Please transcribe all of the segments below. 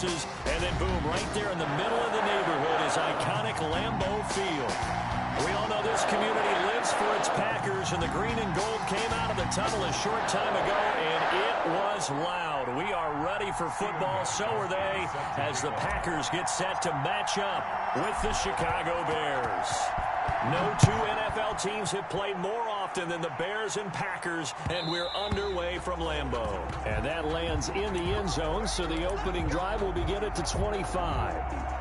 houses, and then boom, right there in the middle of the neighborhood is iconic Lambeau Field. We all know this community lives for its Packers, and the green and gold came out of the tunnel a short time ago, and it was loud. We are ready for football, so are they, as the Packers get set to match up with the Chicago Bears. No two NFL teams have played more often than the Bears and Packers, and we're underway from Lambeau. And that lands in the end zone, so the opening drive will begin at the 25.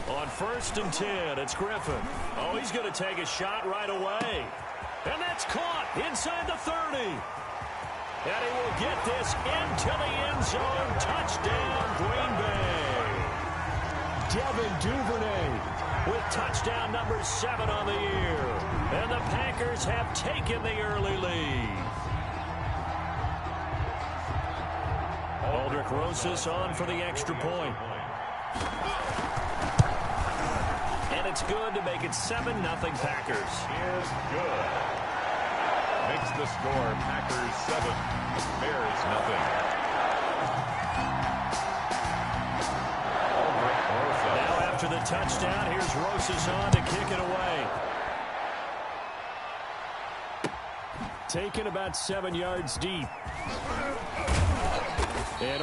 On 1st and 10, it's Griffin. Oh, he's going to take a shot right away. And that's caught inside the 30. And he will get this into the end zone. Touchdown, Green Bay. Devin Duvernay with touchdown number 7 on the year. And the Packers have taken the early lead. Aldrich Rosas on for the extra point. And it's good to make it 7-0 Packers. Is good. Makes the score Packers 7, Bears 0. Now after the touchdown, here's Rosas on to kick it away. Taken about 7 yards deep. And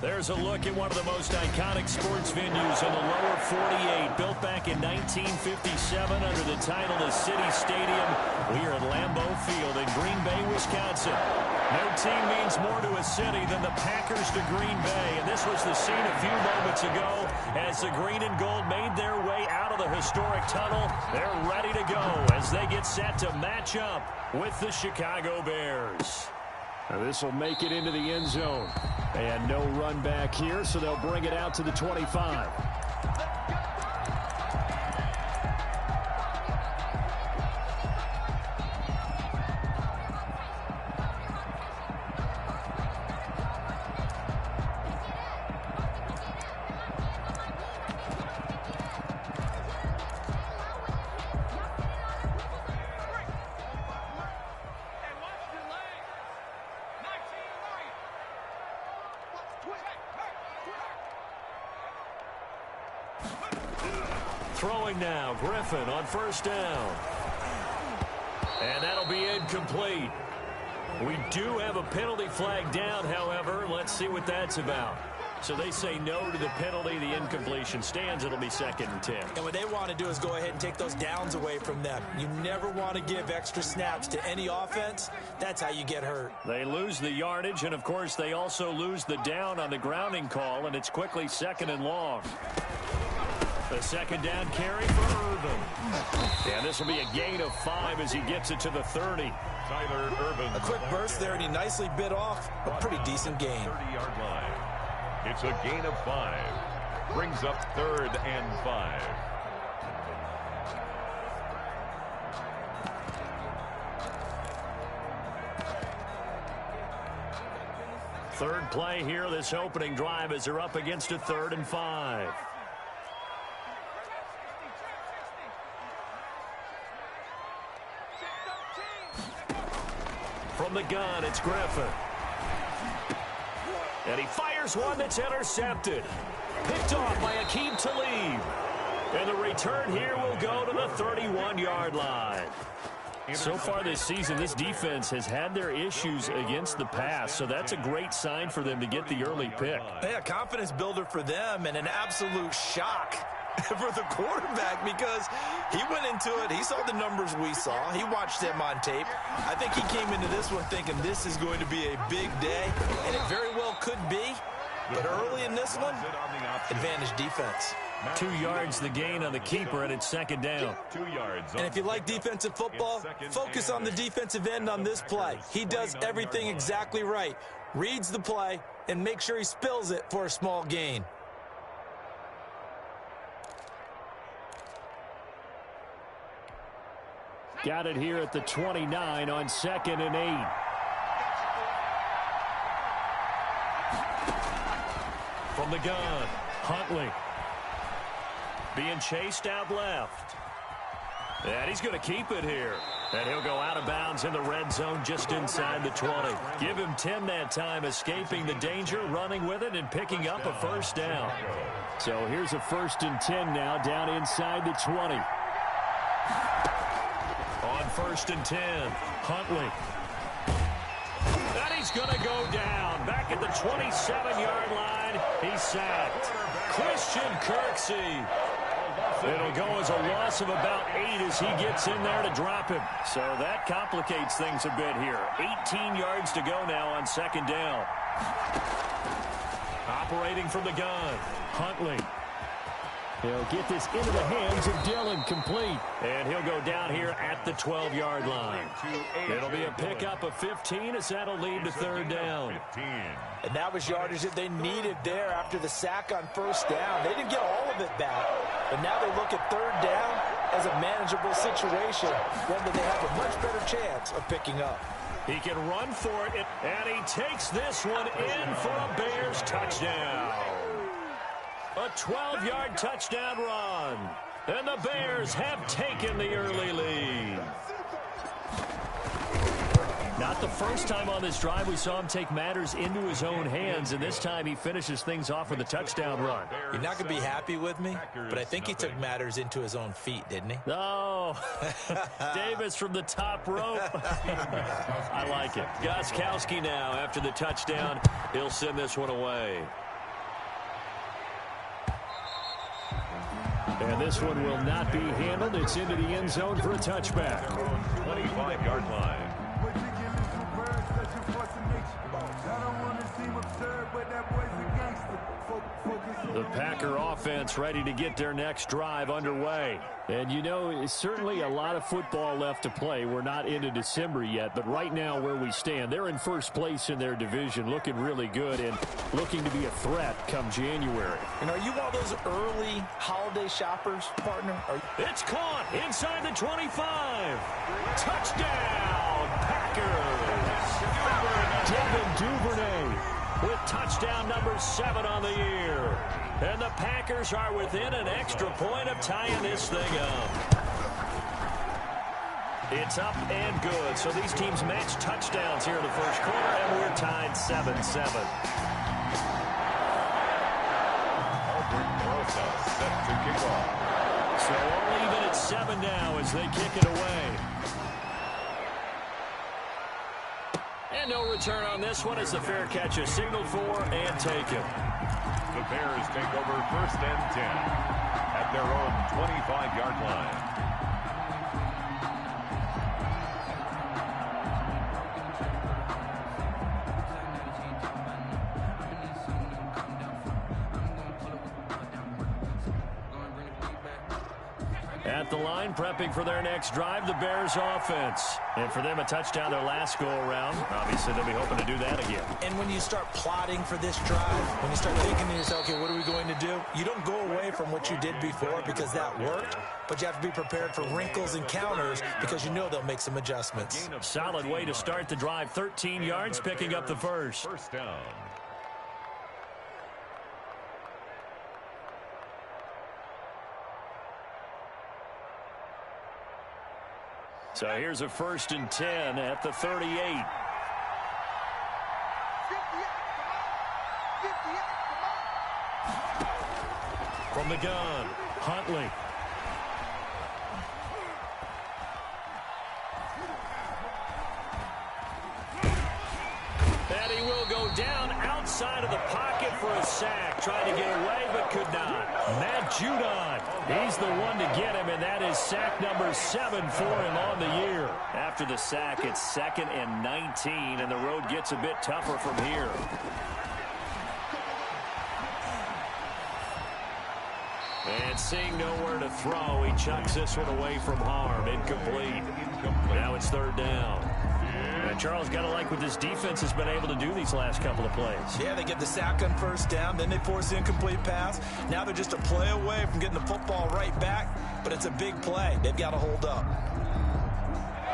There's a look at one of the most iconic sports venues in the lower 48. Built back in 1957 under the title of City Stadium. We are at Lambeau Field in Green Bay, Wisconsin. No team means more to a city than the Packers to Green Bay. And this was the scene a few moments ago as the green and gold made their way out of the historic tunnel. They're ready to go as they get set to match up with the Chicago Bears. This will make it into the end zone. And no run back here, so they'll bring it out to the 25. Throwing now, Griffin on first down. And that'll be incomplete. We do have a penalty flag down, however. Let's see what that's about. So they say no to the penalty. The incompletion stands. It'll be 2nd and 10. And what they want to do is go ahead and take those downs away from them. You never want to give extra snaps to any offense. That's how you get hurt. They lose the yardage, and, of course, they also lose the down on the grounding call, and it's quickly 2nd and long. The 2nd down carry for Irvin. And this will be a gain of 5 as he gets it to the 30. Tyler Irvin. A quick burst there, and he nicely bit off a pretty decent gain. 30-yard line. It's a gain of 5. Brings up 3rd and 5. Third play here, this opening drive, as they're up against a 3rd and 5. From the gun, it's Griffin. And he fires one that's intercepted. Picked off by Aqib Talib. And the return here will go to the 31-yard line. So far this season, this defense has had their issues against the pass, so that's a great sign for them to get the early pick. Yeah, confidence builder for them and an absolute shock for the quarterback because he went into it. He saw the numbers we saw. He watched them on tape. I think he came into this one thinking this is going to be a big day, and it very well could be. But early in this one, advantage defense. 2 yards the gain on the keeper, and it's 2nd down. 2 yards. And if you like defensive football, focus on the defensive end on this play. He does everything exactly right. Reads the play and make sure he spills it for a small gain. Got it here at the 29 on 2nd and 8. From the gun, Huntley. Being chased out left. And he's going to keep it here. And he'll go out of bounds in the red zone just inside the 20. Give him 10 that time, escaping the danger, running with it, and picking up a first down. So here's a 1st and 10 now, down inside the 20. On 1st and 10, Huntley. And he's going to go down. Back at the 27-yard line, he's sacked. Christian Kirksey. It'll go as a loss of about 8 as he gets in there to drop him. So that complicates things a bit here. 18 yards to go now on 2nd down. Operating from the gun, Huntley. He'll get this into the hands of Dillon, complete. And he'll go down here at the 12-yard line. It'll be a pickup of 15 as that'll lead to 3rd down. And that was yardage that they needed there after the sack on 1st down. They didn't get all of it back, but now they look at 3rd down as a manageable situation, one that they have a much better chance of picking up. He can run for it, and he takes this one in for a Bears touchdown. A 12-yard touchdown run. And the Bears have taken the early lead. Not the first time on this drive we saw him take matters into his own hands, and this time he finishes things off with a touchdown run. You're not going to be happy with me, but I think he took matters into his own feet, didn't he? Oh, Davis from the top rope. I like it. Gostkowski now after the touchdown. He'll send this one away. And this one will not be handled. It's into the end zone for a touchback. 25-yard line. The Packer offense ready to get their next drive underway. And, you know, it's certainly a lot of football left to play. We're not into December yet, but right now where we stand, they're in first place in their division, looking really good and looking to be a threat come January. And are you one of those early holiday shoppers, partner? It's caught inside the 25. Touchdown, Packers. Devin Duvernay with touchdown number 7 on the year. And the Packers are within an extra point of tying this thing up. It's up and good. So these teams match touchdowns here in the first quarter, and we're tied 7-7. Set to kick off. So all even at 7 now as they kick it away. And no return on this one as the fair catch is signaled for and taken. The Bears take over 1st and 10 at their own 25-yard line. At the line, prepping for their next drive, the Bears offense. And for them, a touchdown their last go-around. Obviously, they'll be hoping to do that again. And when you start plotting for this drive, when you start thinking to yourself, okay, what are we going to do? You don't go away from what you did before because that worked, but you have to be prepared for wrinkles and counters because you know they'll make some adjustments. Solid way to start the drive. 13 yards, picking up the first. First down. So here's a 1st and 10 at the 38. From the gun, Huntley. And he will go down outside of the pocket for a sack. Trying to get away, but could not. Matt Judon, he's the one to get him, and that is sack number 7 for him on the year. After the sack, it's 2nd and 19, and the road gets a bit tougher from here. And seeing nowhere to throw, he chucks this one away from harm. Incomplete. Now it's 3rd down. And Charles, got to like what this defense has been able to do these last couple of plays. Yeah, they get the sack on 1st down, then they force the incomplete pass. Now they're just a play away from getting the football right back, but it's a big play. They've got to hold up.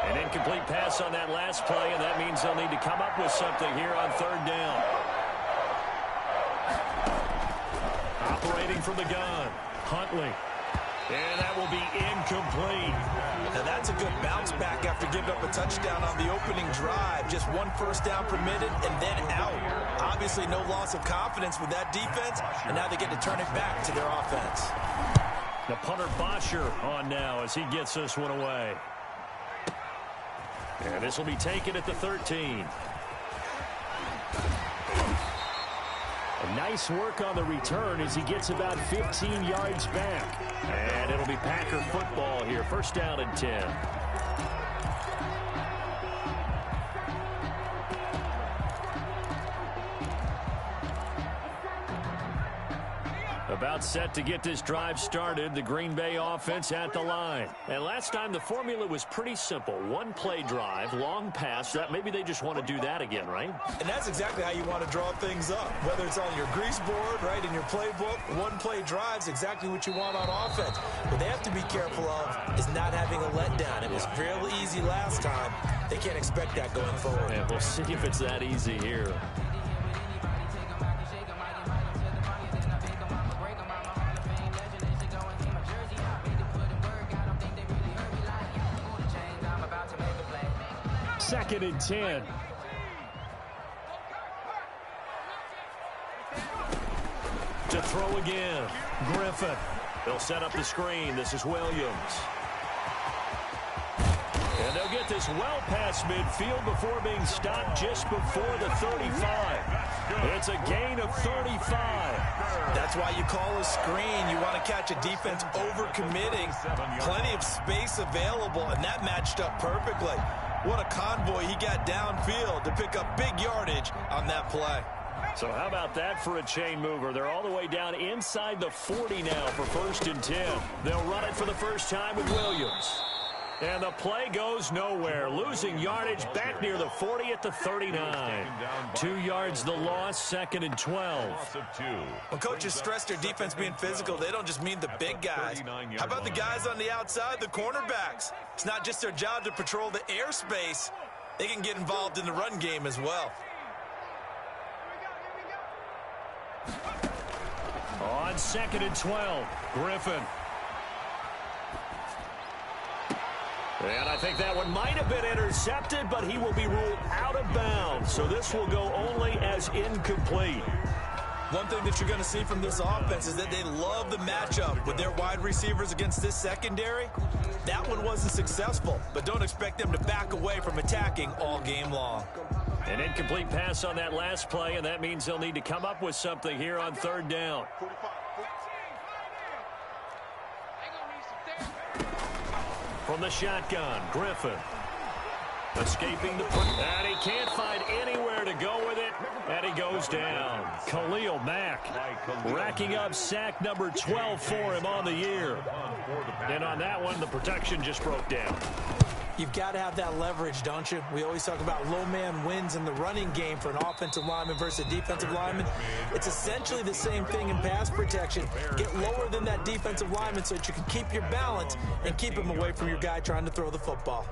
An incomplete pass on that last play, and that means they'll need to come up with something here on 3rd down. Operating from the gun, Huntley. And that will be incomplete. Now that's a good bounce back after giving up a touchdown on the opening drive. Just 1 first down permitted and then out. Obviously no loss of confidence with that defense, and now they get to turn it back to their offense. The punter Bosher on now as he gets this one away. And this will be taken at the 13. Nice work on the return as he gets about 15 yards back. And it'll be Packer football here. 1st down and 10. About set to get this drive started. The Green Bay offense at the line. And last time the formula was pretty simple. 1-play drive, long pass. That maybe they just want to do that again, right? And that's exactly how you want to draw things up. Whether it's on your grease board, right, in your playbook, 1-play drive is exactly what you want on offense. What they have to be careful of is not having a letdown. It was real easy last time. They can't expect that going forward. And we'll see if it's that easy here. Second and 10. To throw again. Griffin. They'll set up the screen. This is Williams. And they'll get this well past midfield before being stopped just before the 35. It's a gain of 35. That's why you call a screen. You want to catch a defense overcommitting. Plenty of space available, and that matched up perfectly. What a convoy he got downfield to pick up big yardage on that play. So how about that for a chain mover? They're all the way down inside the 40 now for 1st and 10. They'll run it for the first time with Williams. And the play goes nowhere. Losing yardage back near the 40 at the 39. 2 yards the loss, 2nd and 12. When coaches stress their defense being physical, they don't just mean the big guys. How about the guys on the outside, the cornerbacks? It's not just their job to patrol the airspace. They can get involved in the run game as well. On 2nd and 12, Griffin. And I think that one might have been intercepted, but he will be ruled out of bounds. So this will go only as incomplete. One thing that you're going to see from this offense is that they love the matchup with their wide receivers against this secondary. That one wasn't successful, but don't expect them to back away from attacking all game long. An incomplete pass on that last play, and that means they'll need to come up with something here on 3rd down. From the shotgun, Griffin. Escaping the punt. And he can't find anywhere to go with it. And he goes down. Khalil Mack racking up sack number 12 for him on the year. And on that one, the protection just broke down. You've got to have that leverage, don't you? We always talk about low man wins in the running game for an offensive lineman versus a defensive lineman. It's essentially the same thing in pass protection. Get lower than that defensive lineman so that you can keep your balance and keep him away from your guy trying to throw the football.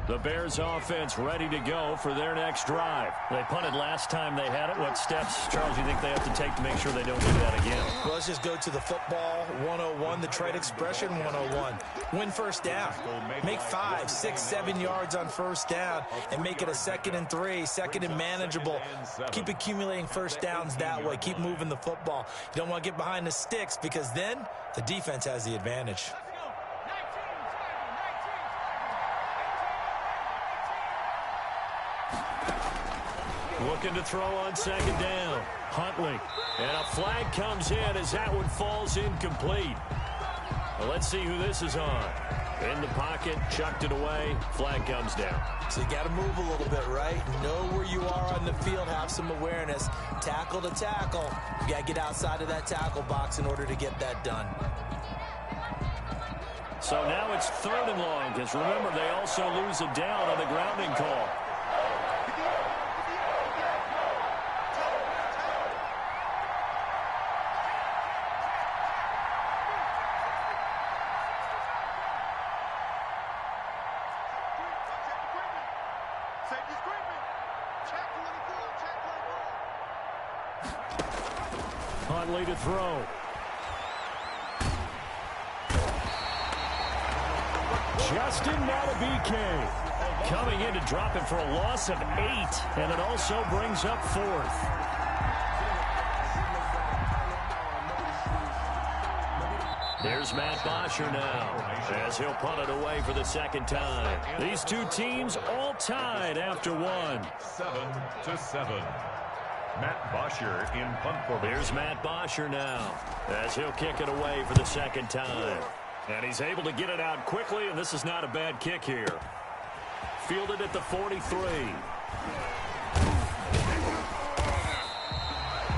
The Bears offense ready to go for their next drive. They punted last time they had it. What steps, Charles, do you think they have to take to make sure they don't do that again? Well, let's just go to the football 101, the trade expression 101. Win first down. Make 5, 6, 7 yards on first down and make it a 2nd and 3, 2nd and manageable. Keep accumulating first downs that way. Keep moving the football. You don't want to get behind the sticks because then the defense has the advantage. Looking to throw on 2nd down. Huntley. And a flag comes in as that one falls incomplete. Well, let's see who this is on. In the pocket, chucked it away. Flag comes down. So you got to move a little bit, right? Know where you are on the field. Have some awareness. Tackle to tackle. You got to get outside of that tackle box in order to get that done. So now it's 3rd and long because remember they also lose a down on the grounding call. Huntley to throw. Justin Matabike coming in to drop it for a loss of 8, and it also brings up 4th. There's Matt Bosher now as he'll punt it away for the 2nd time. These two teams all tied after 1. 7-7. Matt Bosher in punt formation. There's Matt Bosher now as he'll kick it away for the 2nd time. And he's able to get it out quickly, and this is not a bad kick here. Fielded at the 43.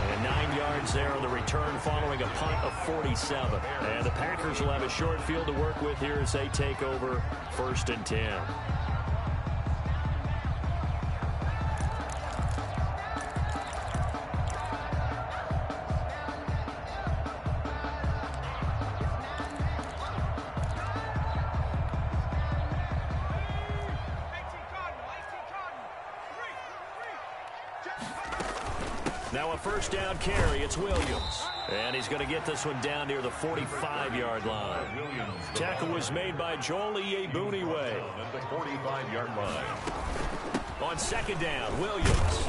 And 9 yards there on the return following a punt of 47. And the Packers will have a short field to work with here as they take over 1st and 10. Now a first down carry. It's Williams. And he's going to get this one down near the 45-yard line. Tackle was made by Joel Iyiegbuniwe. At the 45-yard line. On 2nd down, Williams.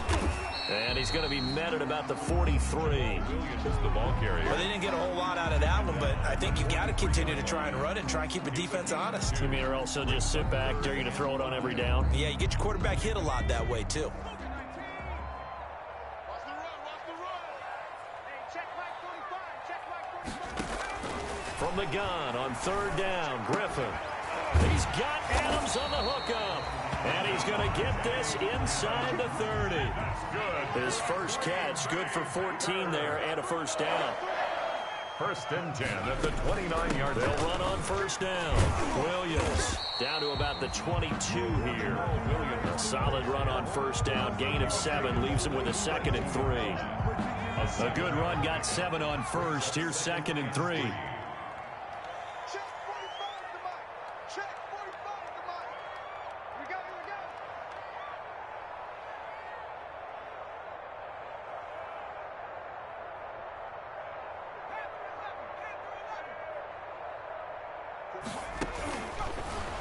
And he's going to be met at about the 43. Williams is the ball carrier. Well, they didn't get a whole lot out of that one, but I think you got to continue to try and run it and try and keep the defense honest. You mean or else they'll just sit back, dare you to throw it on every down? Yeah, you get your quarterback hit a lot that way, too. From the gun on third down, Griffin. He's got Adams on the hookup. And he's going to get this inside the 30. That's good. His first catch, good for 14 there and a first down. First and 10 at the 29-yard line. They'll run on first down. Williams down to about the 22 here. A solid run on first down. Gain of 7 leaves him with a 2nd and 3. A good run got 7 on first. Here's 2nd and 3.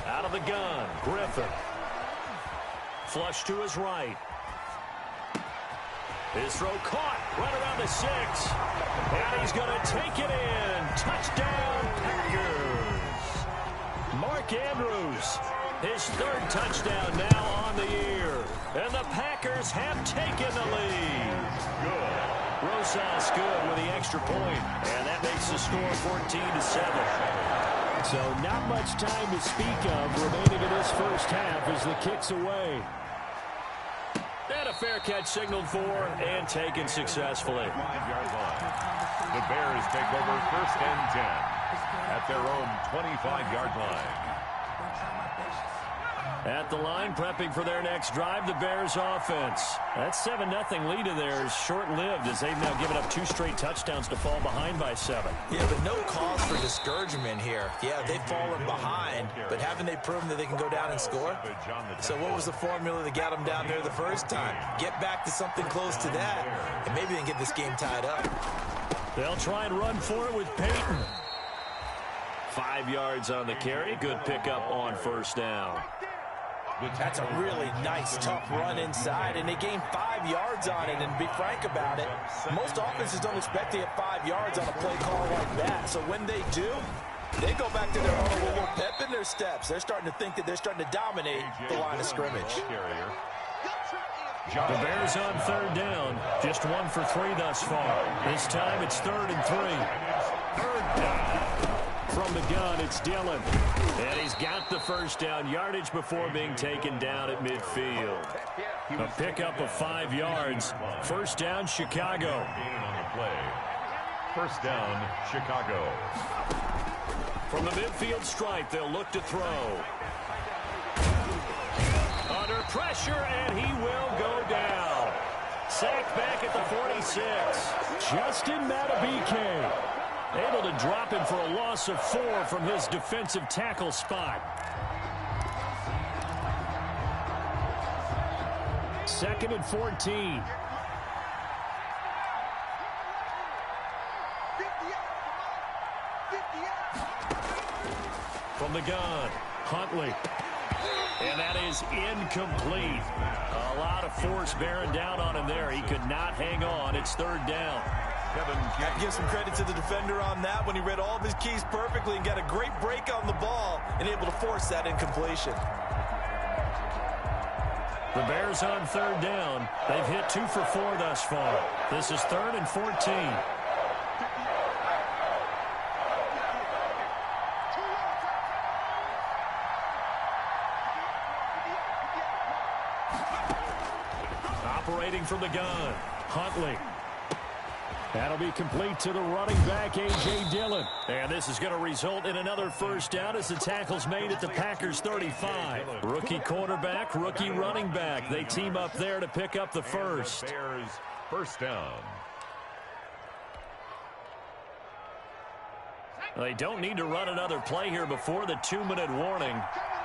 Out of the gun, Griffin. Flush to his right. His throw caught right around the 6. And he's going to take it in. Touchdown, Packers. Mark Andrews, his 3rd touchdown now on the year. And the Packers have taken the lead. Good. Rosas good with the extra point. And that makes the score 14-7. So not much time to speak of remaining in this first half as the kick's away. And a fair catch signaled for and taken successfully. 5-yard line. The Bears take over first and 10 at their own 25-yard line. At the line, prepping for their next drive, the Bears offense. That 7-0 lead of theirs short-lived as they've now given up 2 straight touchdowns to fall behind by 7. Yeah, but no cause for discouragement here. Yeah, they've fallen behind, but haven't they proven that they can go down and score? So what was the formula that got them down there the first time? Get back to something close to that, and maybe they can get this game tied up. They'll try and run for it with Peyton. 5 yards on the carry. Good pickup on first down. That's a really nice, tough run inside, and they gained 5 yards on it. And to be frank about it, most offenses don't expect to get 5 yards on a play call like that. So when they do, they go back to their own little pep in their steps. They're starting to think that they're starting to dominate the line of scrimmage. The Bears on third down. Just 1 for 3 thus far. This time it's 3rd and 3. Third down. From the gun, it's Dillon. And he's got the first down yardage before being taken down at midfield. A pickup of 5 yards. First down, Chicago. First down, Chicago. From the midfield stripe, they'll look to throw. Under pressure, and he will go down. Sacked back at the 46. Justin Matabike. Able to drop him for a loss of 4 from his defensive tackle spot. 2nd and 14. From the gun, Huntley. And that is incomplete. A lot of force bearing down on him there. He could not hang on. It's 3rd down. I give some credit to the defender on that when he read all of his keys perfectly and got a great break on the ball and able to force that incompletion. The Bears on 3rd down. They've hit 2 for 4 thus far. This is 3rd and 14. Operating from the gun, Huntley. That'll be complete to the running back, A.J. Dillon. And this is going to result in another first down as the tackle's made at the Packers 35. Rookie quarterback, rookie running back. They team up there to pick up the first. Bears first down. They don't need to run another play here before the 2-minute warning.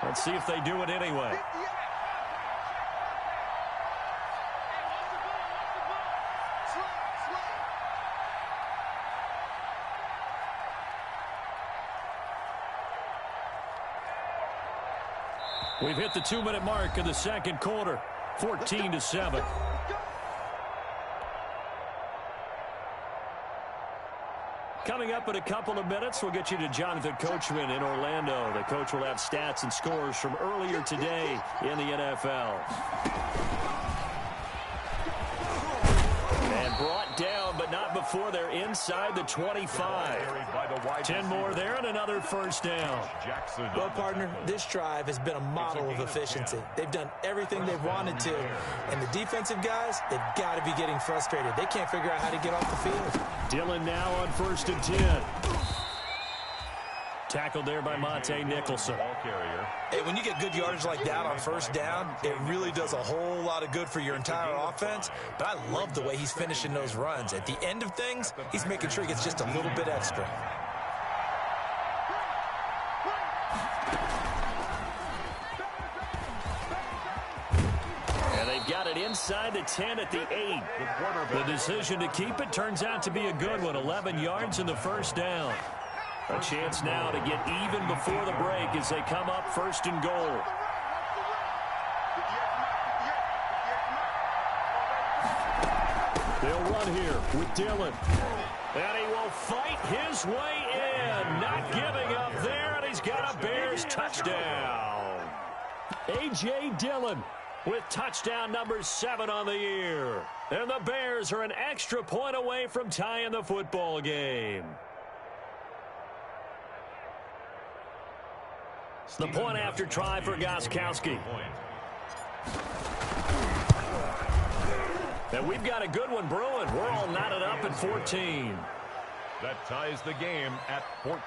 Let's see if they do it anyway. We've hit the 2-minute mark of the second quarter, 14-7. Coming up in a couple of minutes, we'll get you to Jonathan Coachman in Orlando. The coach will have stats and scores from earlier today in the NFL. And brought down, but not before. before they're inside the 25. 10 more there and another first down. Well, partner, this drive has been a model of efficiency. They've done everything they've wanted to. And the defensive guys, they've got to be getting frustrated. They can't figure out how to get off the field. Dillon now on 1st and 10. Tackled there by Monte Nicholson. Hey, when you get good yardage like that on 1st down, it really does a whole lot of good for your entire offense. But I love the way he's finishing those runs. At the end of things, he's making sure he gets just a little bit extra. And they've got it inside the 10 at the 8. The decision to keep it turns out to be a good one. 11 yards in the 1st down. A chance now to get even before the break as they come up 1st and goal. They'll run here with Dillon. And he will fight his way in. Not giving up there, and he's got a Bears touchdown. A.J. Dillon with touchdown number 7 on the year. And the Bears are an extra point away from tying the football game. The point after try for Gostkowski. And we've got a good one brewing. We're all knotted up at 14. That ties the game at 14.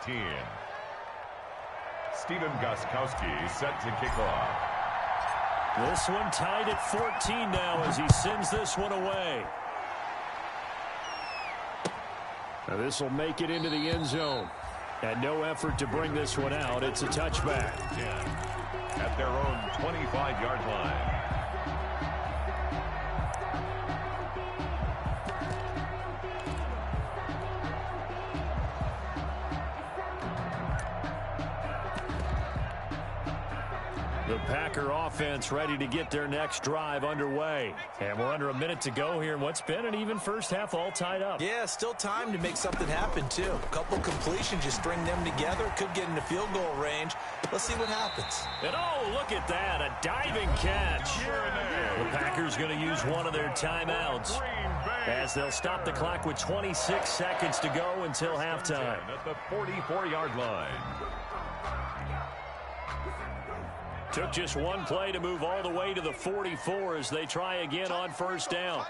Stephen Gostkowski set to kick off. This one tied at 14 now as he sends this one away. Now this will make it into the end zone. And no effort to bring this one out. It's a touchback. At their own 25-yard line. The Packer offense ready to get their next drive underway. And we're under a minute to go here in what's been an even first half all tied up. Yeah, still time to make something happen, too. A couple completions, you string them together, could get into field goal range. Let's see what happens. And oh, look at that, a diving catch. The Packers going to use one of their timeouts as they'll stop the clock with 26 seconds to go until halftime. At the 44-yard line. Took just one play to move all the way to the 44 as they try again on 1st down.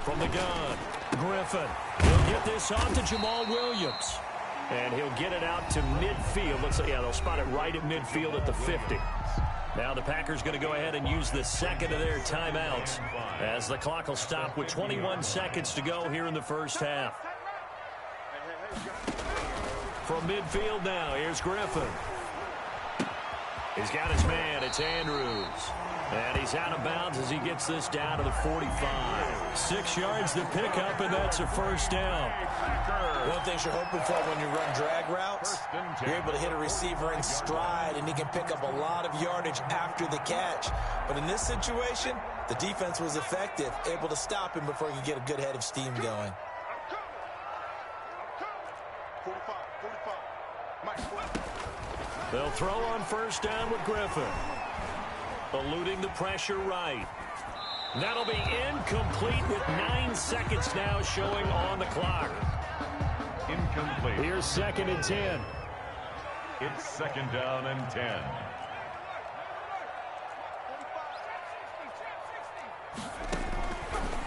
From the gun, Griffin. He'll get this on to Jamal Williams. And he'll get it out to midfield. Looks like, yeah, they'll spot it right at midfield at the 50. Now the Packers going to go ahead and use the second of their timeouts as the clock will stop with 21 seconds to go here in the first half. From midfield now, here's Griffin. He's got his man. It's Andrews. And he's out of bounds as he gets this down to the 45. 6 yards to pick up, and that's a 1st down. One of the things you're hoping for when you run drag routes, you're able to hit a receiver in stride, and he can pick up a lot of yardage after the catch. But in this situation, the defense was effective, able to stop him before he could get a good head of steam going. They'll throw on 1st down with Griffin. Eluding the pressure right. That'll be incomplete with 9 seconds now showing on the clock. Incomplete. Here's 2nd and 10. It's 2nd down and 10.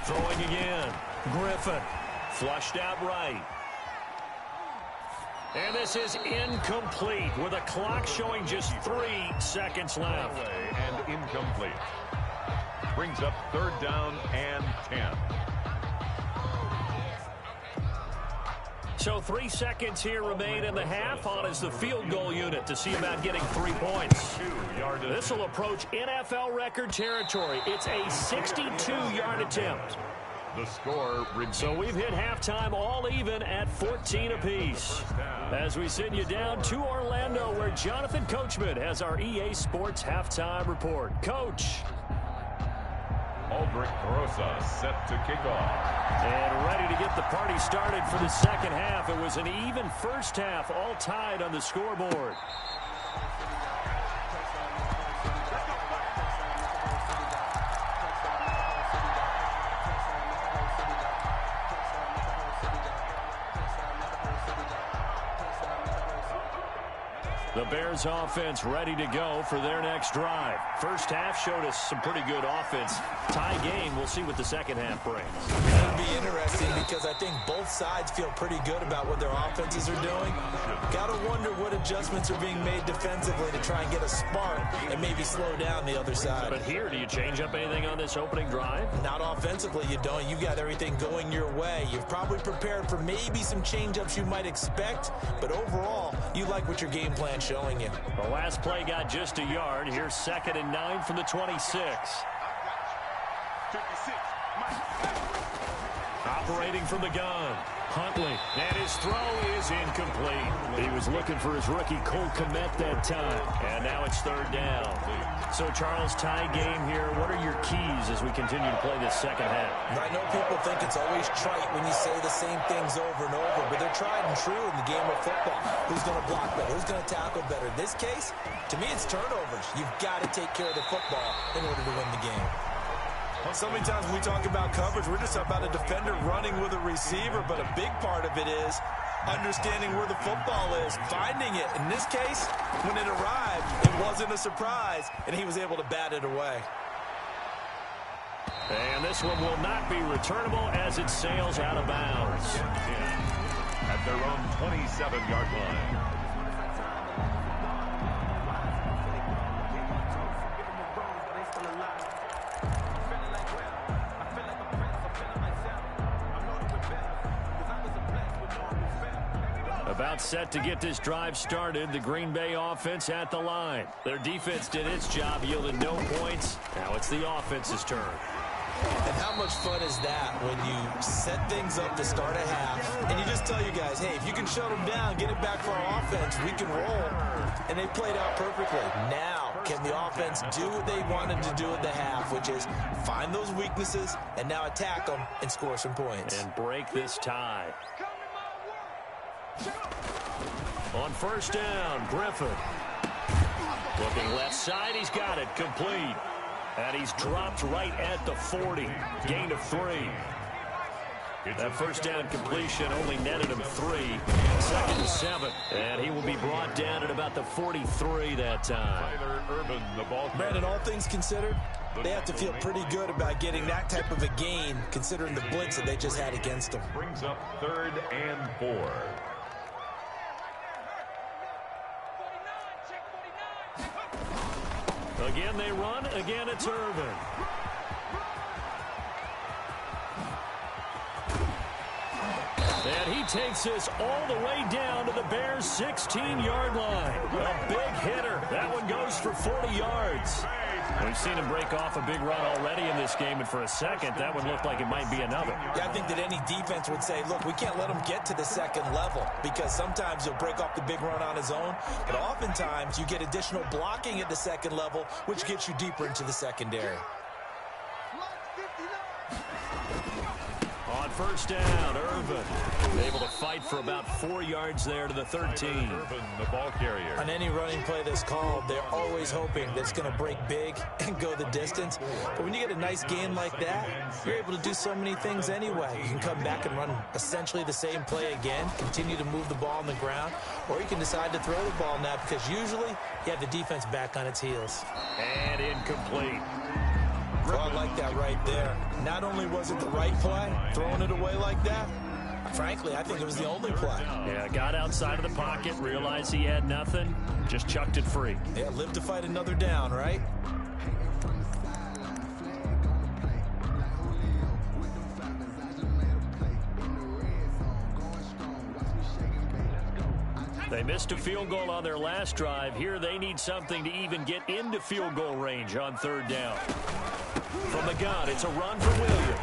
Throwing again. Griffin. Flushed out right. And this is incomplete with a clock showing just 3 seconds left. And incomplete. Brings up 3rd down and 10. So 3 seconds here remain in the half. On is the field goal unit to see about getting 3 points. This will approach NFL record territory. It's a 62-yard attempt. The score remains. So we've hit halftime all even at 14 apiece. As we send you down to Orlando, where Jonathan Coachman has our EA Sports halftime report. Coach. Aldrich Grossa set to kick off. And ready to get the party started for the second half. It was an even first half, all tied on the scoreboard. The Bears offense ready to go for their next drive. First half showed us some pretty good offense. Tie game. We'll see what the second half brings. It'll be interesting because I think both sides feel pretty good about what their offenses are doing. Got to wonder what adjustments are being made defensively to try and get a spark and maybe slow down the other side. But here, do you change up anything on this opening drive? Not offensively, you don't. You got everything going your way. You've probably prepared for maybe some change-ups you might expect, but overall, you like what your game plan showing you. The last play got just a yard. Here's 2nd and 9 from the 26. Operating from the gun, Huntley, and his throw is incomplete. He was looking for his rookie Cole Kmet that time, and now it's 3rd down. So, Charles, tie game here. What are your keys as we continue to play this second half? I know people think it's always trite when you say the same things over and over, but they're tried and true in the game of football. Who's going to block better? Who's going to tackle better? In this case, to me, it's turnovers. You've got to take care of the football in order to win the game. So many times when we talk about coverage, we're just about a defender running with a receiver, but a big part of it is understanding where the football is, finding it. In this case, when it arrived, it wasn't a surprise, and he was able to bat it away. And this one will not be returnable as it sails out of bounds. At their own 27-yard line. About set to get this drive started, the Green Bay offense at the line. Their defense did its job, yielded no points. Now it's the offense's turn. And how much fun is that when you set things up to start a half, and you just tell you guys, hey, if you can shut them down, get it back for our offense, we can roll. And they played out perfectly. Now, can the offense do what they wanted to do at the half, which is find those weaknesses and now attack them and score some points. And break this tie. On 1st down, Griffin. Looking left side, he's got it, complete. And he's dropped right at the 40. Gain of 3. That 1st down completion only netted him 3. 2nd and 7. And he will be brought down at about the 43 that time. Brandon, all things considered, they have to feel pretty good about getting that type of a gain, considering the blitz that they just had against them. Brings up 3rd and 4. Again they run. Again it's Irvin. And he takes us all the way down to the Bears' 16-yard line. A big hitter. That one goes for 40 yards. We've seen him break off a big run already in this game, and for a second, that one looked like it might be another. Yeah, I think that any defense would say, look, we can't let him get to the second level, because sometimes he'll break off the big run on his own, but oftentimes you get additional blocking at the second level, which gets you deeper into the secondary. On 1st down, Irvin able to fight for about 4 yards there to the 13. Irvin, the ball carrier. On any running play that's called, they're always hoping that it's going to break big and go the distance. But when you get a nice gain like that, you're able to do so many things anyway. You can come back and run essentially the same play again, continue to move the ball on the ground, or you can decide to throw the ball now because usually you have the defense back on its heels. And incomplete. Oh, I like that right there. Not only was it the right play, throwing it away like that, frankly, I think it was the only play. Yeah, got outside of the pocket, realized he had nothing, just chucked it free. Yeah, live to fight another down, right? They missed a field goal on their last drive. Here they need something to even get into field goal range on 3rd down. From the gun, it's a run for Williams.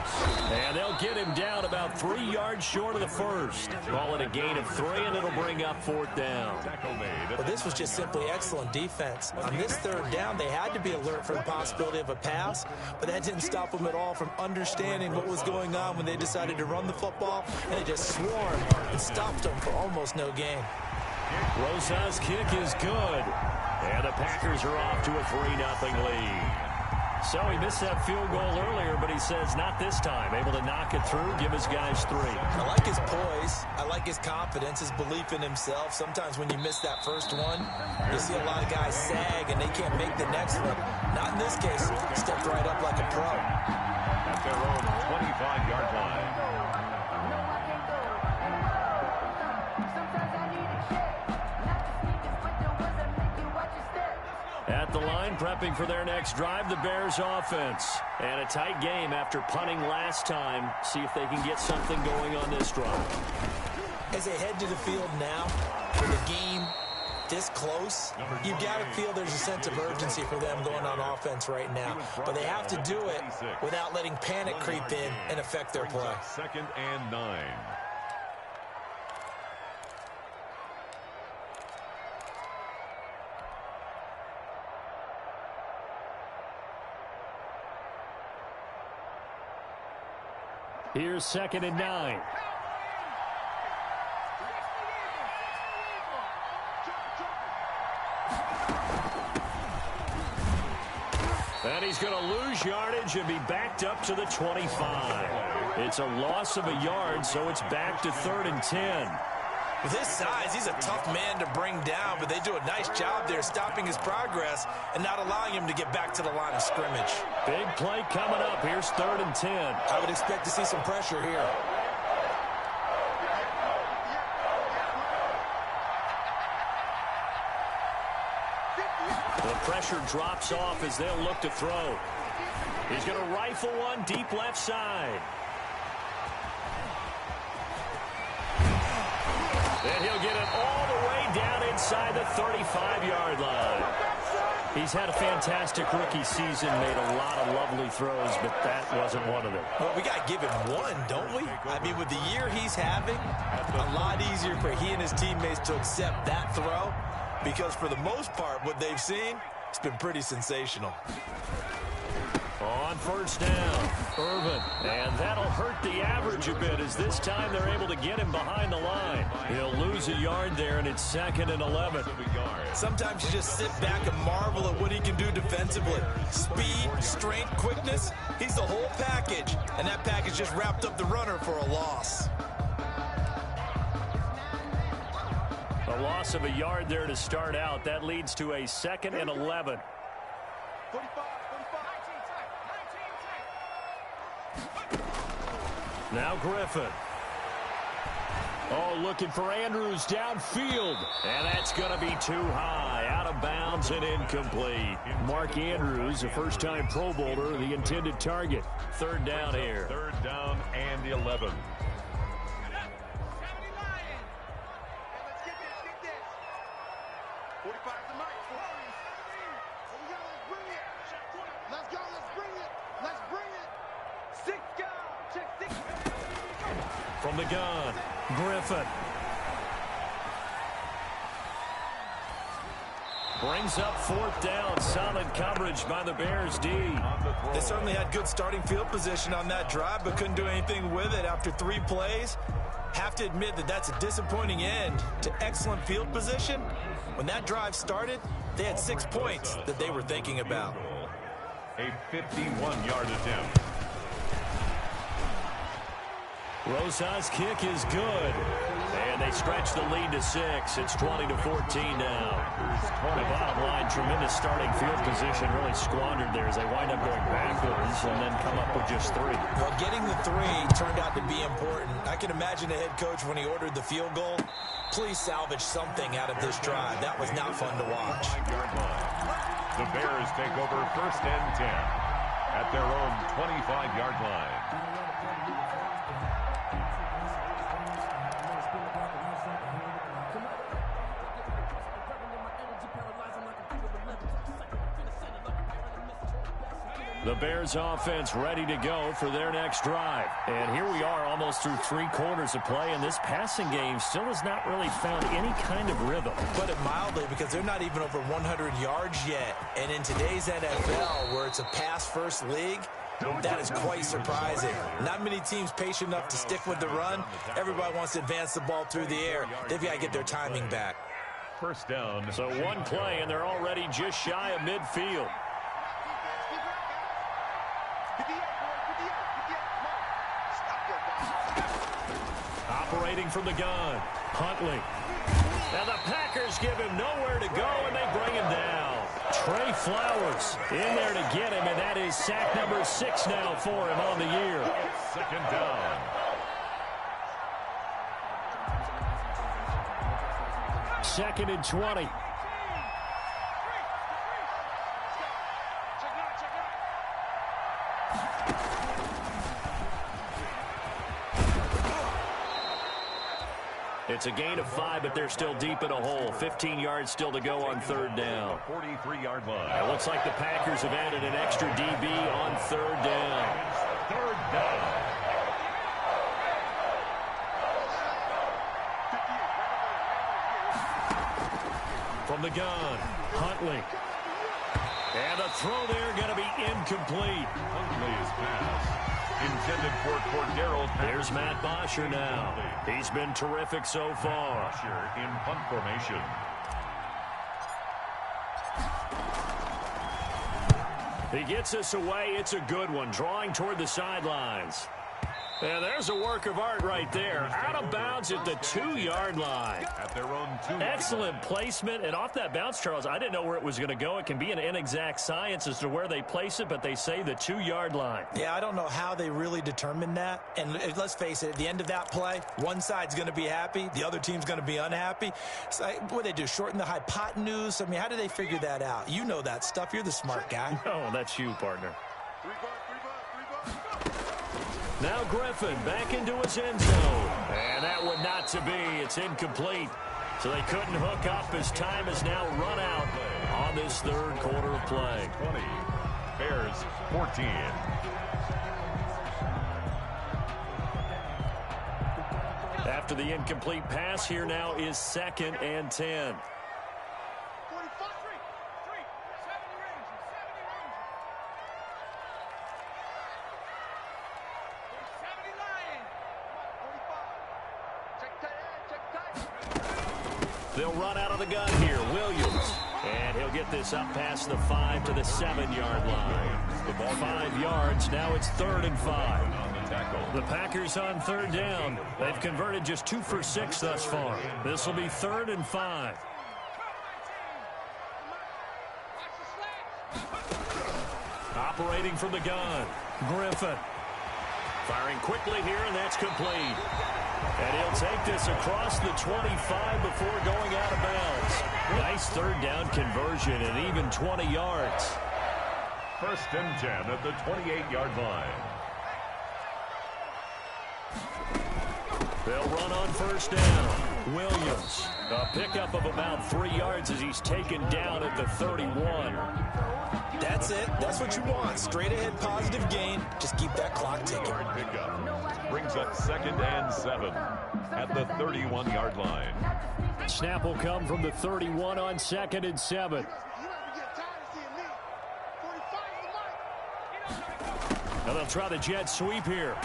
And they'll get him down about 3 yards short of the first. Call it a gain of 3, and it'll bring up 4th down. Well, this was just simply excellent defense. On this 3rd down, they had to be alert for the possibility of a pass, but that didn't stop them at all from understanding what was going on when they decided to run the football, and they just swarmed and stopped them for almost no gain. Rosa's kick is good. And the Packers are off to a 3-0 lead. So he missed that field goal earlier, but he says not this time. Able to knock it through, give his guys 3. I like his poise. I like his confidence, his belief in himself. Sometimes when you miss that first one, you see a lot of guys sag and they can't make the next one. Not in this case. Stepped right up like a pro. At their own 25-yard line. At the line, prepping for their next drive, the Bears offense. And a tight game after punting last time. See if they can get something going on this drive. As they head to the field now, for the game this close, you've got to feel there's a sense of urgency for them going on offense right now. But they have to do it without letting panic creep in and affect their play. 2nd and 9. Here's 2nd and 9. And he's going to lose yardage and be backed up to the 25. It's a loss of a yard, so it's back to 3rd and 10. With his size, he's a tough man to bring down, but they do a nice job there stopping his progress and not allowing him to get back to the line of scrimmage. Big play coming up. Here's 3rd and 10. I would expect to see some pressure here. The pressure drops off as they'll look to throw. He's going to rifle one deep left side. And he'll get it all the way down inside the 35-yard line. He's had a fantastic rookie season, made a lot of lovely throws, but that wasn't one of them. Well, we got to give him one, don't we? I mean, with the year he's having, a lot easier for he and his teammates to accept that throw because for the most part, what they've seen, it's been pretty sensational. On 1st down, Irvin, and that'll hurt the average a bit as this time they're able to get him behind the line. He'll lose a yard there, and it's 2nd and 11. Sometimes you just sit back and marvel at what he can do defensively. Speed, strength, quickness, he's the whole package, and that package just wrapped up the runner for a loss. A loss of a yard there to start out. That leads to a 2nd and 11. 45. Now Griffin. Oh, looking for Andrews downfield. And that's going to be too high. Out of bounds and incomplete. Mark Andrews, a first-time Pro Bowler, the intended target. 3rd down here. 3rd down and 11. From the gun, Griffin. Brings up 4th down. Solid coverage by the Bears D. They certainly had good starting field position on that drive, but couldn't do anything with it after 3 plays. Have to admit that that's a disappointing end to excellent field position. When that drive started, they had 6 points that they were thinking about. A 51-yard attempt. Rosa's kick is good. And they stretch the lead to 6. It's 20-14 now. The bottom line, tremendous starting field position, really squandered there as they wind up going backwards and then come up with just 3. Well, getting the 3 turned out to be important. I can imagine the head coach when he ordered the field goal. Please salvage something out of this drive. That was not fun to watch. The Bears take over 1st and 10 at their own 25-yard line. The Bears offense ready to go for their next drive. And here we are almost through 3 quarters of play, and this passing game still has not really found any kind of rhythm. Put it mildly, because they're not even over 100 yards yet. And in today's NFL, where it's a pass-first league, that is quite surprising. Not many teams patient enough to stick with the run. Everybody wants to advance the ball through the air. They've got to get their timing back. 1st down. So 1 play, and they're already just shy of midfield. Operating from the gun, Huntley. And the Packers give him nowhere to go, and they bring him down. Trey Flowers in there to get him, and that is sack number 6 now for him on the year. Second down. Second and 20. It's a gain of 5, but they're still deep in a hole. 15 yards still to go on third down. 43-yard line. It looks like the Packers have added an extra DB on third down. Third down. From the gun, Huntley. And the throw there going to be incomplete. Huntley's pass intended for Cordero. There's Matt Bosher now. He's been terrific so far. Bosher in punt formation. He gets us away. It's a good one. Drawing toward the sidelines. And there's a work of art right there. Out of bounds at the 2-yard line. At their own 2. Excellent placement. And off that bounce, Charles, I didn't know where it was going to go. It can be an inexact science as to where they place it, but they say the 2-yard line. Yeah, I don't know how they really determined that. And let's face it, at the end of that play, one side's going to be happy, the other team's going to be unhappy. So, what do they do, shorten the hypotenuse? I mean, how do they figure that out? You know that stuff. You're the smart guy. No, that's you, partner. Now Griffin back into his end zone. And that one not to be. It's incomplete. So they couldn't hook up as time has now run out on this third quarter of play. 20. Bears 14. After the incomplete pass, here now is 2nd and 10. They'll run out of the gun here. Williams. And he'll get this up past the 5 to the 7-yard line. The ball 5 yards. Now it's 3rd and 5. The Packers on third down. They've converted just 2 for 6 thus far. This will be 3rd and 5. Operating from the gun. Griffin. Firing quickly here, and that's complete. And he'll take this across the 25 before going out of bounds. Nice third down conversion and even 20 yards. 1st and 10 at the 28-yard line. They'll run on 1st down. Williams. A pickup of about 3 yards as he's taken down at the 31. That's it. That's what you want. Straight ahead positive gain. Just keep that clock ticking. Pickup brings up 2nd and 7 at the 31-yard line. Snap will come from the 31 on 2nd and 7. Now they'll try the jet sweep here.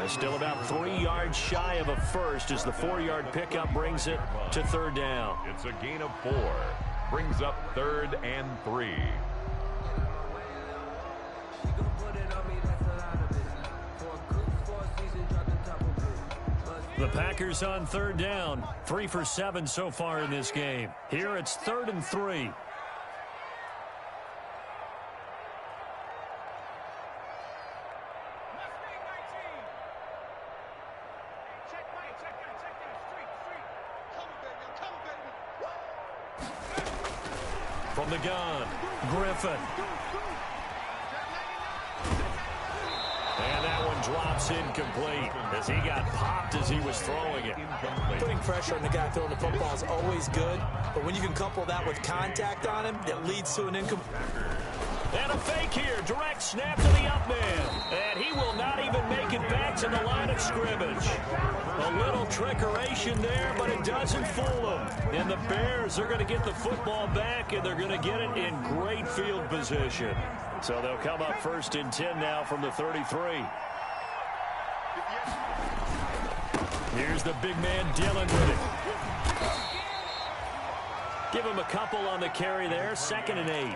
Still about 3 yards shy of a first as the 4-yard pickup brings it to 3rd down. It's a gain of 4. Brings up 3rd and 3. The Packers on 3rd down. 3 for 7 so far in this game. Here it's 3rd and 3. From the gun, Griffin. And that one drops incomplete as he got popped as he was throwing it. Putting pressure on the guy throwing the football is always good, but when you can couple that with contact on him, it leads to an incomplete. And a fake here, direct snap to the up man. And he will not even make it back to the line of scrimmage. A little trickeration there, but it doesn't fool them. And the Bears are going to get the football back, and they're going to get it in great field position. So they'll come up 1st and 10 now from the 33. Here's the big man Dillon with it. Give him a couple on the carry there, 2nd and 8.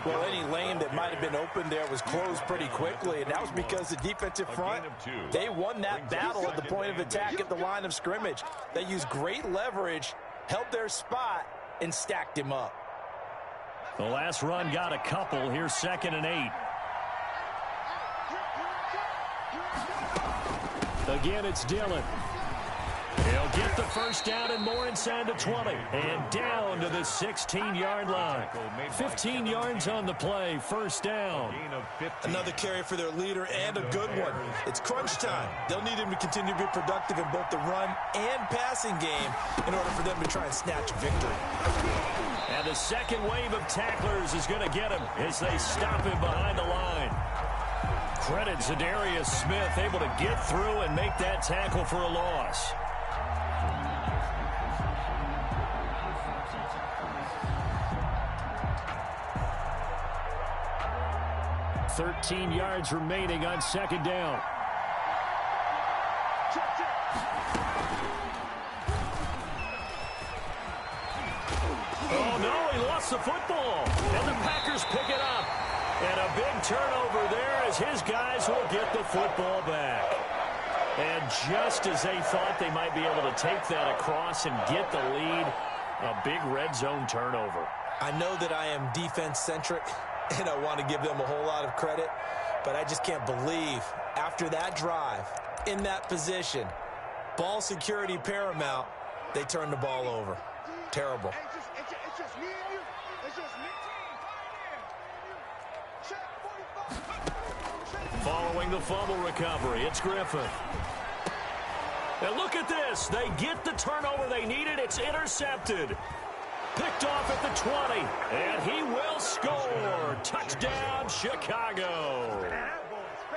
Well, any lane that might have been open there was closed pretty quickly, and that was because the defensive front, they won that battle at the point of attack at the line of scrimmage. They used great leverage, held their spot, and stacked him up. The last run got a couple. Here's 2nd and 8. Again, it's Dillon. He'll get the first down and more inside the 20. And down to the 16-yard line. 15 yards on the play. First down. Another carry for their leader and a good one. It's crunch time. They'll need him to continue to be productive in both the run and passing game in order for them to try and snatch victory. And the second wave of tacklers is going to get him as they stop him behind the line. Credit Zadarius Smith, able to get through and make that tackle for a loss. $13 yards remaining on 2nd down. Oh, no, he lost the football. And the Packers pick it up. And a big turnover there as his guys will get the football back. And just as they thought they might be able to take that across and get the lead, a big red zone turnover. I know that I am defense-centric, and I want to give them a whole lot of credit, but I just can't believe after that drive, in that position, ball security paramount, they turn the ball over. Terrible. It's just me and you. It's just me. Following the fumble recovery, it's Griffin. And look at this. They get the turnover they needed. It's intercepted. Picked off at the 20. And he will score. Touchdown, Chicago.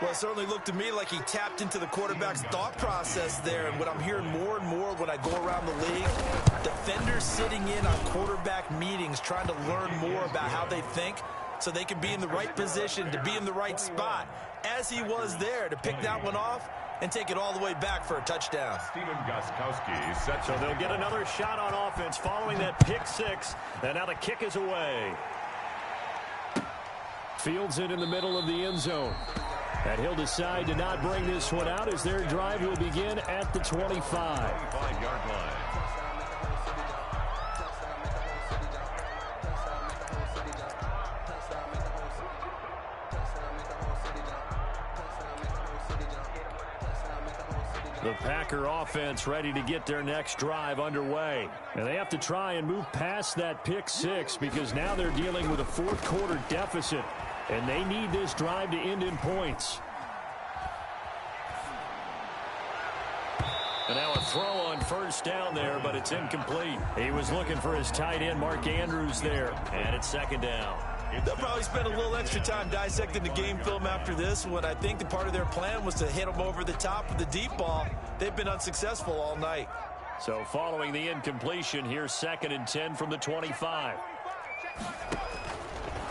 Well, it certainly looked to me like he tapped into the quarterback's thought process there. And what I'm hearing more and more when I go around the league, defenders sitting in on quarterback meetings trying to learn more about how they think so they can be in the right position to be in the right spot, as he was there to pick that one off and take it all the way back for a touchdown. Steven Gostkowski set. So they'll get another shot on offense following that pick six. And now the kick is away. Fields it in the middle of the end zone. And he'll decide to not bring this one out as their drive will begin at the 25. 25-yard line. The Packer offense ready to get their next drive underway. And they have to try and move past that pick six because now they're dealing with a fourth-quarter deficit. And they need this drive to end in points. And now a throw on first down there, but it's incomplete. He was looking for his tight end, Mark Andrews, there. And it's second down. They'll probably spend a little extra time dissecting the game film after this one. I think the part of their plan was to hit them over the top with the deep ball. They've been unsuccessful all night. So following the incompletion, here's 2nd and 10 from the 25.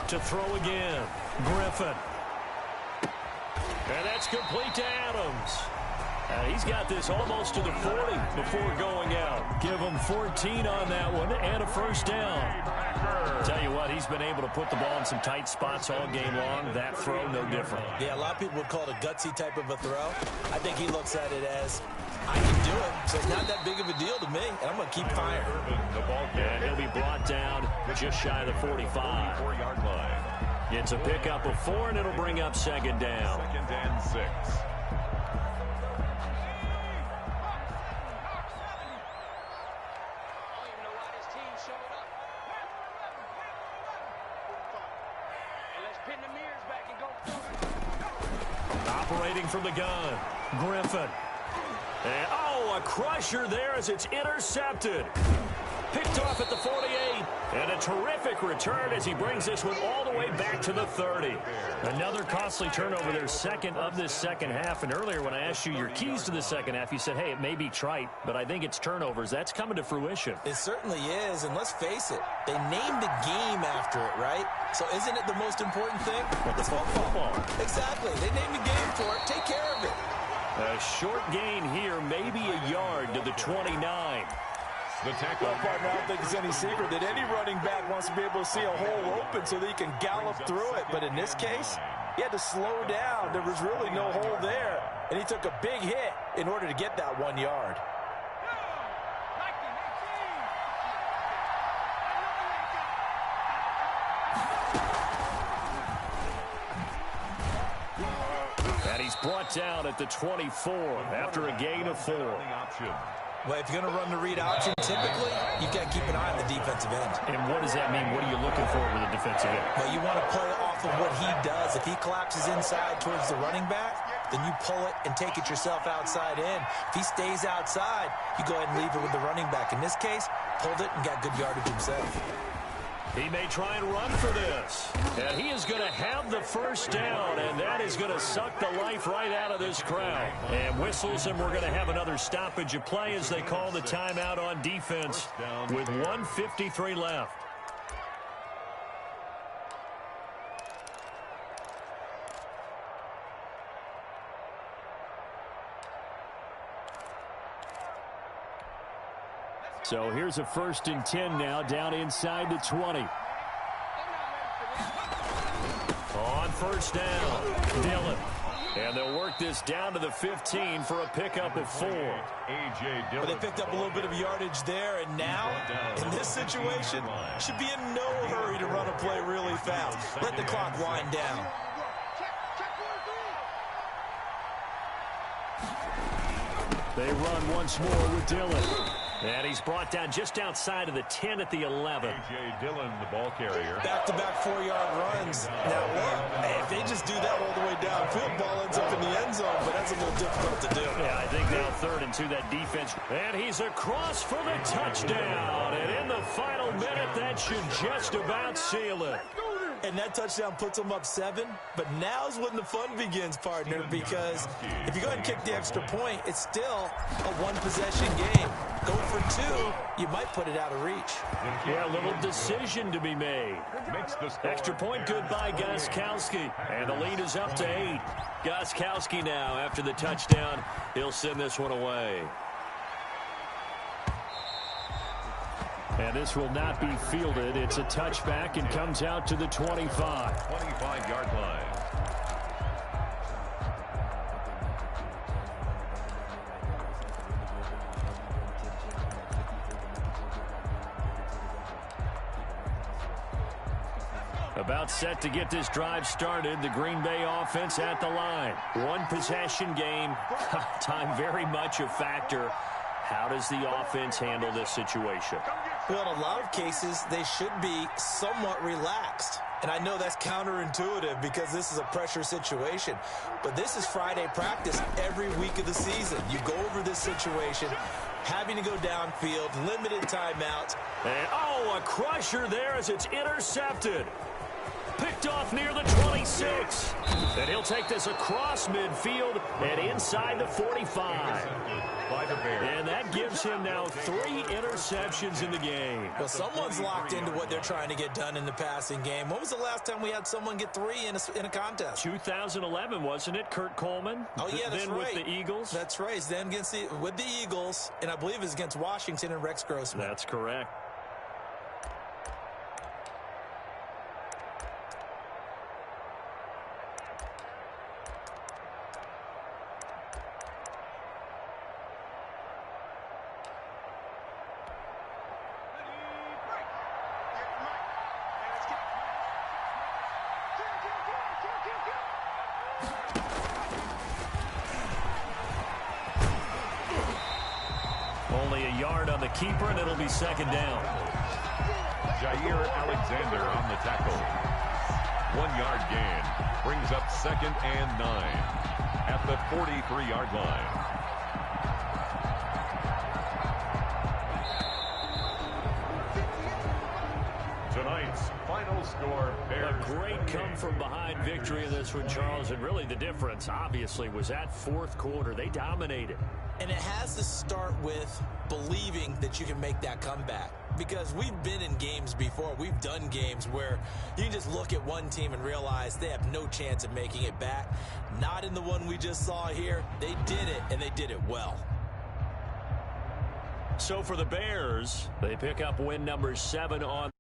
To throw again, Griffin. And that's complete to Adams. He's got this almost to the 40 before going out. Give him 14 on that one and a first down. Tell you what, he's been able to put the ball in some tight spots all game long. That throw, no different. Yeah, a lot of people would call it a gutsy type of a throw. I think he looks at it as, I can do it, so it's not that big of a deal to me, and I'm going to keep firing. And he'll be brought down just shy of the 45. 4-yard line. It's a pickup of 4, and it'll bring up second down. 2nd and 6. Operating from the gun, Griffin. And, oh, a crusher there as it's intercepted. Picked off at the 48. And a terrific return as he brings this one all the way back to the 30. Another costly turnover there, second of this second half. And earlier when I asked you your keys to the second half, you said, hey, it may be trite, but I think it's turnovers. That's coming to fruition. It certainly is, and let's face it, they named the game after it, right? So isn't it the most important thing? It's football. Exactly. They named the game for it. Take care of it. A short gain here, maybe a yard to the 29. the tackle. Well, partner, I don't think it's any secret that any running back wants to be able to see a hole open so that he can gallop through it. But in this case, he had to slow down. There was really no hole there, and he took a big hit in order to get that 1 yard. And he's brought down at the 24 after a gain of 4. Well, if you're going to run the read option, typically, you've got to keep an eye on the defensive end. And what does that mean? What are you looking for with a defensive end? Well, you want to play off of what he does. If he collapses inside towards the running back, then you pull it and take it yourself outside in. If he stays outside, you go ahead and leave it with the running back. In this case, pulled it and got good yardage himself. He may try and run for this. And he is going to have the first down, and that is going to suck the life right out of this crowd. And whistles, and we're going to have another stoppage of play as they call the timeout on defense with 1:53 left. So here's a 1st and 10 now, down inside the 20. On first down, Dillon. And they'll work this down to the 15 for a pickup of 4. But they picked up a little bit of yardage there, and now, in this situation, should be in no hurry to run a play really fast. Let the clock wind down. They run once more with Dillon. And he's brought down just outside of the 10 at the 11. A.J. Dillon, the ball carrier. Back-to-back 4-yard runs. Now, look, if they just do that all the way downfield, ball ends up in the end zone, but that's a little difficult to do. Yeah, I think now 3rd and 2, that defense. And he's across for the touchdown. And in the final minute, that should just about seal it. And that touchdown puts them up 7. But now's when the fun begins, partner, because if you go ahead and kick the extra point, it's still a one-possession game. Go for 2, you might put it out of reach. Yeah, a little decision to be made. Extra point good by Gostkowski. And the lead is up to 8. Gostkowski now, after the touchdown, he'll send this one away. And this will not be fielded. It's a touchback and comes out to the 25. 25-yard line. About set to get this drive started. The Green Bay offense at the line. One possession game. Time very much a factor. How does the offense handle this situation? Well, in a lot of cases, they should be somewhat relaxed. And I know that's counterintuitive because this is a pressure situation. But this is Friday practice every week of the season. You go over this situation, having to go downfield, limited timeouts. And, a crusher there as it's intercepted. Picked off near the 26. And he'll take this across midfield and inside the 45. And that gives him now 3 interceptions in the game. Well, someone's locked into what they're trying to get done in the passing game. When was the last time we had someone get 3 in a contest? 2011, wasn't it? Kurt Coleman? Oh, yeah, that's then right. With the Eagles? That's right. Then with the Eagles, and I believe it was against Washington and Rex Grossman. That's correct. Only a yard on the keeper, and it'll be 2nd down. Jair Alexander on the tackle. 1-yard gain. Brings up 2nd and 9 at the 43-yard line. Tonight's final score, Bears. A great come-from-behind victory in this one, Charles. And really the difference, obviously, was that 4th quarter. They dominated. And it has to start with believing that you can make that comeback. Because we've been in games before. We've done games where you can just look at one team and realize they have no chance of making it back. Not in the one we just saw here. They did it, and they did it well. So for the Bears, they pick up win number 7 on